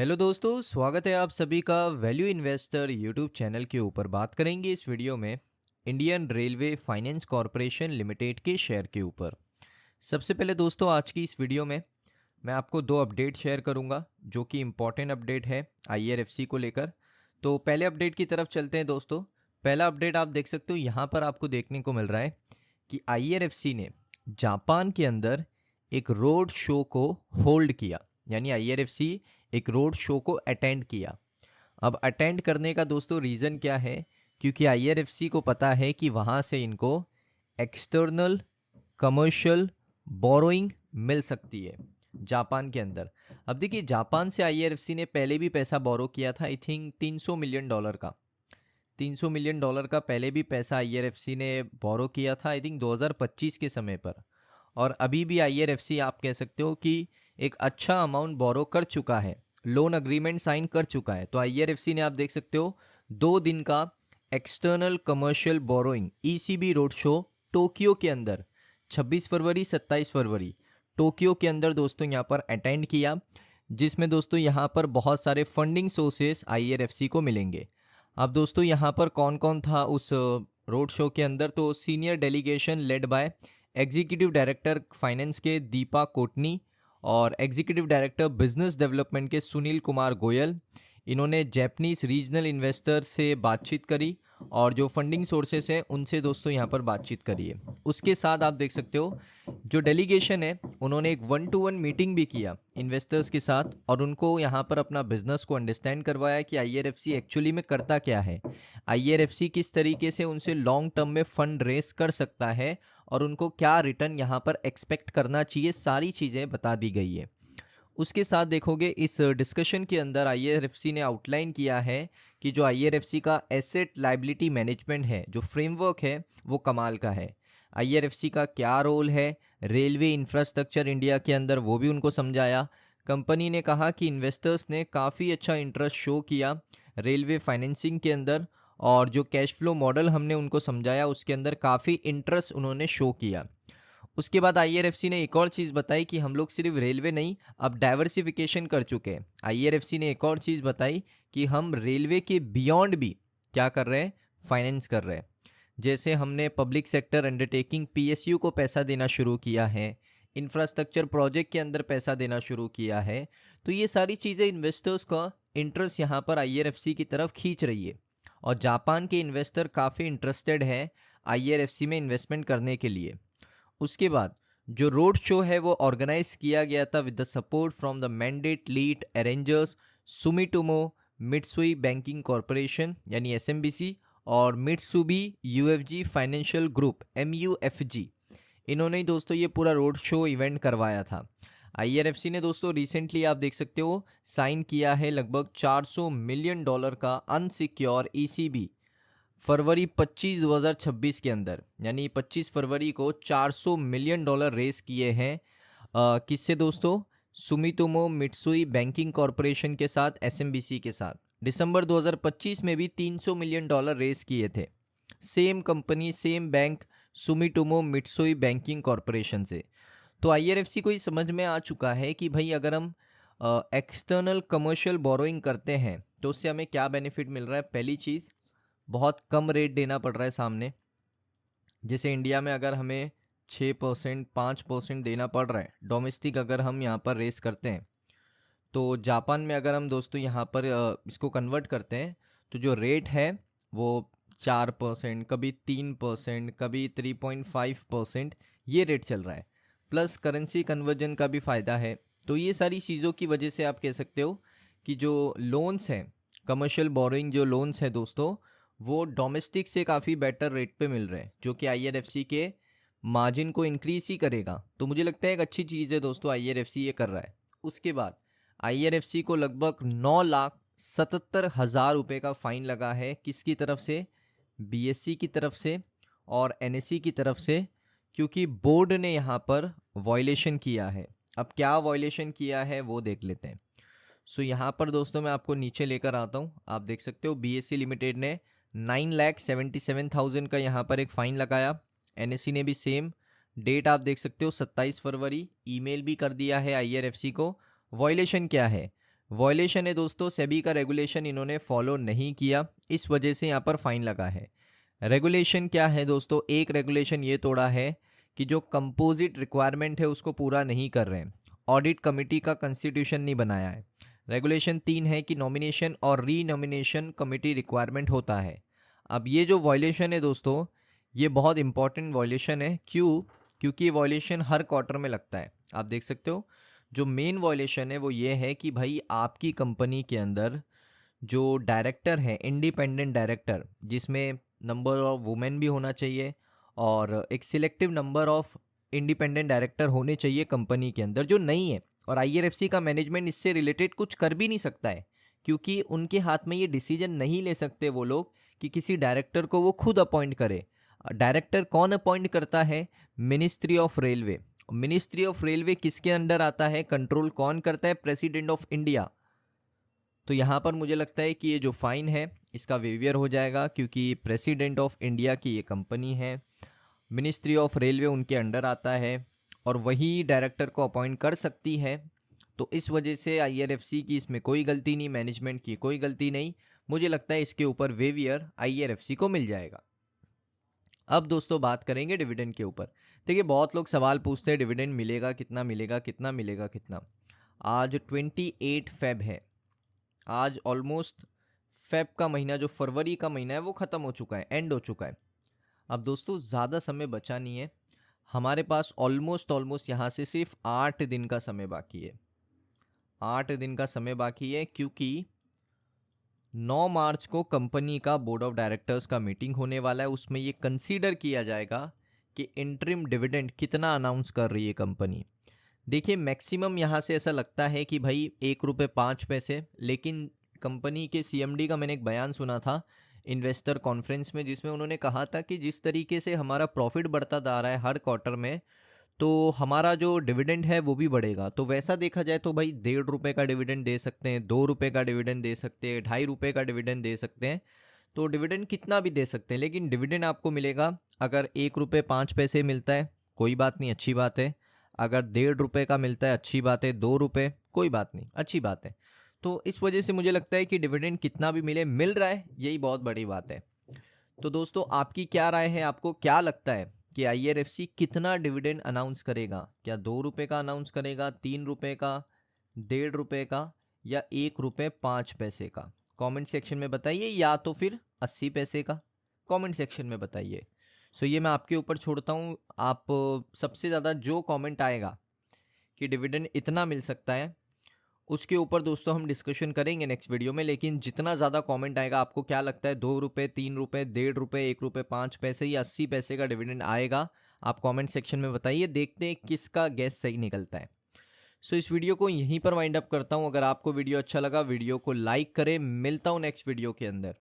Hello दोस्तों, स्वागत है आप सभी का वैल्यू इन्वेस्टर यूट्यूब चैनल के ऊपर। बात करेंगे इस वीडियो में Indian railway finance corporation limited के शेयर के ऊपर। सबसे पहले दोस्तों, आज की इस वीडियो में मैं आपको दो अपडेट शेयर करूंगा जो कि इम्पॉर्टेंट अपडेट है आईआरएफसी को लेकर। तो पहले अपडेट की तरफ चलते हैं दोस्तों। पहला अपडेट आप देख सकते हो, यहाँ पर आपको देखने को मिल रहा है कि आईआरएफसी ने जापान के अंदर एक रोड शो को होल्ड किया, यानी आईआरएफसी एक रोड शो को अटेंड किया। अब अटेंड करने का दोस्तों रीज़न क्या है? क्योंकि आईआरएफसी को पता है कि वहाँ से इनको एक्सटर्नल कमर्शियल बोरोइंग मिल सकती है जापान के अंदर। अब देखिए, जापान से आईआरएफसी ने पहले भी पैसा बोरो किया था, आई थिंक $300 मिलियन का। $300 मिलियन का पहले भी पैसा आईआरएफसी ने बोरो किया था, आई थिंक 2025 के समय पर। और अभी भी आईआरएफसी आप कह सकते हो कि एक अच्छा अमाउंट बोरो कर चुका है, लोन अग्रीमेंट साइन कर चुका है। तो आईआरएफसी ने आप देख सकते हो 2 दिन का external commercial borrowing ECB road show Tokyo के अंदर 26 फरवरी 27 फरवरी टोक्यो के अंदर दोस्तों यहाँ पर अटेंड किया, जिसमें दोस्तों यहाँ पर बहुत सारे फंडिंग सोर्सेस आईआरएफसी को मिलेंगे। अब दोस्तों यहाँ पर कौन कौन था उस रोड शो के अंदर? तो senior delegation led by executive director finance के दीपा कोटनी और एग्जीक्यूटिव डायरेक्टर बिजनेस डेवलपमेंट के सुनील कुमार गोयल। इन्होंने जैपनीज रीजनल इन्वेस्टर से बातचीत करी और जो फंडिंग सोर्सेस हैं उनसे दोस्तों यहाँ पर बातचीत करी है। उसके साथ आप देख सकते हो जो डेलीगेशन है उन्होंने एक 1-to-1 मीटिंग भी किया इन्वेस्टर्स के साथ और उनको यहाँ पर अपना बिजनेस को अंडरस्टैंड करवाया कि आईआरएफसी एक्चुअली में करता क्या है, आईआरएफसी किस तरीके से उनसे लॉन्ग टर्म में फंड रेस कर सकता है और उनको क्या रिटर्न यहाँ पर एक्सपेक्ट करना चाहिए, सारी चीज़ें बता दी गई है। उसके साथ देखोगे इस डिस्कशन के अंदर आईआरएफसी ने आउटलाइन किया है कि जो आईआरएफसी का एसेट लायबिलिटी मैनेजमेंट है, जो फ्रेमवर्क है, वो कमाल का है। आईआरएफसी का क्या रोल है रेलवे इंफ्रास्ट्रक्चर इंडिया के अंदर, वो भी उनको समझाया। कंपनी ने कहा कि इन्वेस्टर्स ने काफ़ी अच्छा इंटरेस्ट शो किया रेलवे फाइनेंसिंग के अंदर और जो कैश फ्लो मॉडल हमने उनको समझाया उसके अंदर काफ़ी इंटरेस्ट उन्होंने शो किया। उसके बाद आईआरएफसी ने एक और चीज़ बताई कि हम लोग सिर्फ रेलवे नहीं, अब डाइवर्सिफिकेशन कर चुके हैं। आईआरएफसी ने एक और चीज़ बताई कि हम रेलवे के बियॉन्ड भी क्या कर रहे हैं, फाइनेंस कर रहे हैं। जैसे हमने पब्लिक सेक्टर अंडरटेकिंग पीएसयू को पैसा देना शुरू किया है, इंफ्रास्ट्रक्चर प्रोजेक्ट के अंदर पैसा देना शुरू किया है। तो ये सारी चीज़ें इन्वेस्टर्स का इंटरेस्ट यहाँ पर आईआरएफसी की तरफ खींच रही है और जापान के इन्वेस्टर काफ़ी इंटरेस्टेड हैं आईआरएफसी में इन्वेस्टमेंट करने के लिए। उसके बाद जो रोड शो है वो ऑर्गेनाइज किया गया था with the support from the mandate lead arrangers Sumitomo Mitsui banking corporation यानी एसएमबीसी और मित्सुबी यूएफजी फाइनेंशियल ग्रुप एमयूएफजी। इन्होंने ही दोस्तों ये पूरा रोड शो इवेंट करवाया था। आईआरएफसी ने दोस्तों रिसेंटली आप देख सकते हो साइन किया है लगभग $400 मिलियन का अनसिक्योर ईसीबी फरवरी 25 2026 के अंदर, यानी 25 फरवरी को $400 मिलियन रेस किए हैं। किससे दोस्तों? सुमितोमो मित्सुई बैंकिंग कॉरपोरेशन के साथ, एसएमबीसी के साथ। दिसंबर 2025 में भी $300 मिलियन रेस किए थे, same company same bank Sumitomo Mitsui banking corporation से। तो आईआरएफसी को ये समझ में आ चुका है कि भाई अगर हम एक्सटर्नल कमर्शियल बोरोइंग करते हैं तो उससे हमें क्या बेनिफिट मिल रहा है। पहली चीज़, बहुत कम रेट देना पड़ रहा है सामने। जैसे इंडिया में अगर हमें 6% 5% देना पड़ रहा है डोमेस्टिक अगर हम यहाँ पर रेस करते हैं, तो जापान में अगर हम दोस्तों यहाँ पर इसको कन्वर्ट करते हैं तो जो रेट है वो 4%, कभी 3%, कभी 3.5% ये रेट चल रहा है। प्लस करेंसी कन्वर्जन का भी फ़ायदा है। तो ये सारी चीज़ों की वजह से आप कह सकते हो कि जो लोन्स हैं, कमर्शियल बोरोइंग जो लोन्स हैं दोस्तों, वो डोमेस्टिक से काफ़ी बेटर रेट पे मिल रहे हैं, जो कि आईआरएफसी के मार्जिन को इंक्रीज ही करेगा। तो मुझे लगता है एक अच्छी चीज़ है दोस्तों, आईआरएफसी ये कर रहा है। उसके बाद आईआरएफसी को लगभग 9,77,000 रुपये का फ़ाइन लगा है। किसकी तरफ से? बीएससी की तरफ से और एनएससी की तरफ से, क्योंकि बोर्ड ने यहाँ पर वॉयलेशन किया है। अब क्या वॉयलेशन किया है वो देख लेते हैं। सो यहाँ पर दोस्तों मैं आपको नीचे लेकर आता हूँ। आप देख सकते हो बीएससी लिमिटेड ने 9,77,000 का यहाँ पर एक फ़ाइन लगाया। एनएससी ने भी सेम। डेट आप देख सकते हो 27 फरवरी। ईमेल भी कर दिया है आईआरएफसी को। वॉयलेशन क्या है? वॉयलेशन है दोस्तों, सेबी का रेगुलेशन इन्होंने फॉलो नहीं किया, इस वजह से यहाँ पर फाइन लगा है। रेगुलेशन क्या है दोस्तों, एक रेगुलेशन ये तोड़ा है कि जो कंपोजिट रिक्वायरमेंट है उसको पूरा नहीं कर रहे हैं, ऑडिट कमेटी का कॉन्स्टिट्यूशन नहीं बनाया है। रेगुलेशन 3 है कि नॉमिनेशन और री नॉमिनेशन कमेटी रिक्वायरमेंट होता है। अब ये जो वॉयलेशन है दोस्तों, ये बहुत इंपॉर्टेंट वॉयलेशन है। क्यों? क्योंकि ये वॉयलेशन हर क्वार्टर में लगता है। आप देख सकते हो, जो मेन वॉयलेशन है वो ये है कि भाई आपकी कंपनी के अंदर जो डायरेक्टर है, इंडिपेंडेंट डायरेक्टर, जिसमें नंबर ऑफ वुमेन भी होना चाहिए और एक selective number of independent director होने चाहिए कंपनी के अंदर, जो नहीं है। और आईआरएफसी का मैनेजमेंट इससे रिलेटेड कुछ कर भी नहीं सकता है, क्योंकि उनके हाथ में ये डिसीजन नहीं ले सकते वो लोग कि किसी डायरेक्टर को वो खुद अपॉइंट करे। डायरेक्टर कौन अपॉइंट करता है? Ministry of railway. Ministry of railway किसके अंडर आता है, कंट्रोल कौन करता है? President of India. तो यहाँ पर मुझे लगता है कि ये जो फाइन है इसका वेवियर हो जाएगा, क्योंकि प्रेसिडेंट ऑफ इंडिया की ये कंपनी है, मिनिस्ट्री ऑफ रेलवे उनके अंडर आता है और वही डायरेक्टर को अपॉइंट कर सकती है। तो इस वजह से आईआरएफसी की इसमें कोई गलती नहीं, मैनेजमेंट की कोई गलती नहीं। मुझे लगता है इसके ऊपर वेवियर आईआरएफसी को मिल जाएगा। अब दोस्तों बात करेंगे डिविडेंड के ऊपर। देखिए, बहुत लोग सवाल पूछते हैं डिविडेंड मिलेगा कितना, मिलेगा कितना, मिलेगा कितना। आज 28 फेब है, आज ऑलमोस्ट फेब का महीना, जो फरवरी का महीना है वो ख़त्म हो चुका है, एंड हो चुका है। अब दोस्तों ज़्यादा समय बचा नहीं है हमारे पास, ऑलमोस्ट यहाँ से सिर्फ 8 दिन का समय बाकी है। 8 दिन का समय बाकी है, क्योंकि 9 मार्च को कंपनी का बोर्ड ऑफ डायरेक्टर्स का मीटिंग होने वाला है। उसमें ये कंसीडर किया जाएगा कि इंटरिम डिविडेंड कितना अनाउंस कर रही है कंपनी। देखिए, मैक्सिमम यहाँ से ऐसा लगता है कि भाई 1 रुपये 5 पैसे, लेकिन कंपनी के सीएमडी का मैंने एक बयान सुना था इन्वेस्टर कॉन्फ्रेंस में, जिसमें उन्होंने कहा था कि जिस तरीके से हमारा प्रॉफिट बढ़ता जा रहा है हर क्वार्टर में, तो हमारा जो डिविडेंड है वो भी बढ़ेगा। तो वैसा देखा जाए तो भाई 1.5 रुपये का डिविडेंड दे सकते हैं, 2 रुपये का डिविडेंड दे सकते हैं, 2.5 रुपये का डिविडेंड दे सकते हैं। तो डिविडेंड कितना भी दे सकते हैं, लेकिन डिविडेंड आपको मिलेगा। अगर 1 रुपये 5 पैसे मिलता है कोई बात नहीं, अच्छी बात है। अगर 1.5 रुपये का मिलता है अच्छी बात है, 2 रुपये कोई बात नहीं, अच्छी बात है। तो इस वजह से मुझे लगता है कि डिविडेंड कितना भी मिले, मिल रहा है, यही बहुत बड़ी बात है। तो दोस्तों आपकी क्या राय है, आपको क्या लगता है कि आईआरएफसी कितना डिविडेंड अनाउंस करेगा? क्या 2 रुपये का अनाउंस करेगा, 3 रुपये का, 1.5 रुपये का, या 1 रुपये 5 पैसे का? कमेंट सेक्शन में बताइए, या तो फिर 80 पैसे का, कमेंट सेक्शन में बताइए। सो ये मैं आपके ऊपर छोड़ता हूँ, आप सबसे ज़्यादा जो कमेंट आएगा कि डिविडेंड इतना मिल सकता है, उसके ऊपर दोस्तों हम डिस्कशन करेंगे नेक्स्ट वीडियो में। लेकिन जितना ज़्यादा कमेंट आएगा, आपको क्या लगता है 2 रुपये 3 रुपये 1.5 रुपये 1 रुपये 5 पैसे या 80 पैसे का डिविडेंड आएगा? आप कमेंट सेक्शन में बताइए, देखते हैं किसका गैस सही निकलता है। सो इस वीडियो को यहीं पर वाइंड अप करता हूँ। अगर आपको वीडियो अच्छा लगा, वीडियो को लाइक करें। मिलता हूँ नेक्स्ट वीडियो के अंदर।